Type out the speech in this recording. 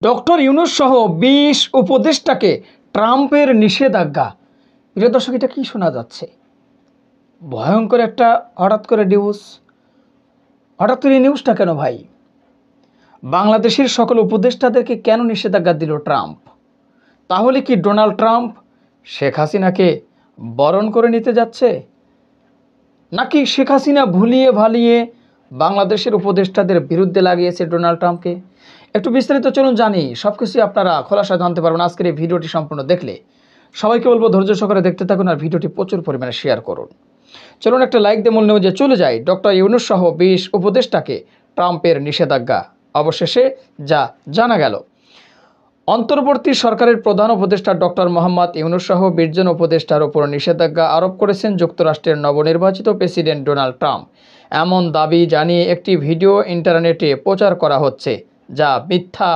Doctor Yunus সহ ২০ উপদেষ্টাকে ট্রাম্পের নিষেধাজ্ঞা। প্রিয় দর্শক, এটা কি শোনা যাচ্ছে? ভয়ঙ্কর একটা হঠাৎ করে নিউজ। হঠাৎ করে এই নিউজটা কেন ভাই? বাংলাদেশের সকল উপদেষ্টাদেরকে কেন নিষেধাজ্ঞা দিল ট্রাম্প? তাহলে কি ডোনাল্ড ট্রাম্প শেখ হাসিনাকে বরণ করে নিতে যাচ্ছে, নাকি শেখ হাসিনা ভুলিয়ে ভালিয়ে বাংলাদেশের উপদেষ্টাদের বিরুদ্ধে লাগিয়েছে ডোনাল্ড ট্রাম্পকে? একটু বিস্তারিত চলুন জানি। সব কিছুই আপনারা খোলাসা জানতে পারবেন আজকের এই ভিডিওটি সম্পূর্ণ দেখলে। সবাইকে বলবো ধৈর্য সহকারে দেখতে থাকুন আর ভিডিওটি প্রচুর পরিমাণে শেয়ার করুন। চলুন একটা লাইক দিয়ে মূল নিউজে চলে যাই। ডক্টর ইউনূস সহ ২০ উপদেষ্টাকে ট্রাম্পের নিষেধাজ্ঞা। অবশেষে যা জানা গেল, অন্তর্বর্তী সরকারের প্রধান উপদেষ্টা ডক্টর মোহাম্মদ ইউনূস সহ ২০ জন উপদেষ্টার উপর নিষেধাজ্ঞা আরোপ করেছেন যুক্তরাষ্ট্রের নবনির্বাচিত প্রেসিডেন্ট ডোনাল্ড ট্রাম্প। এমন দাবি জানিয়ে একটি ভিডিও ইন্টারনেটে প্রচার করা হচ্ছে, যা মিথ্যা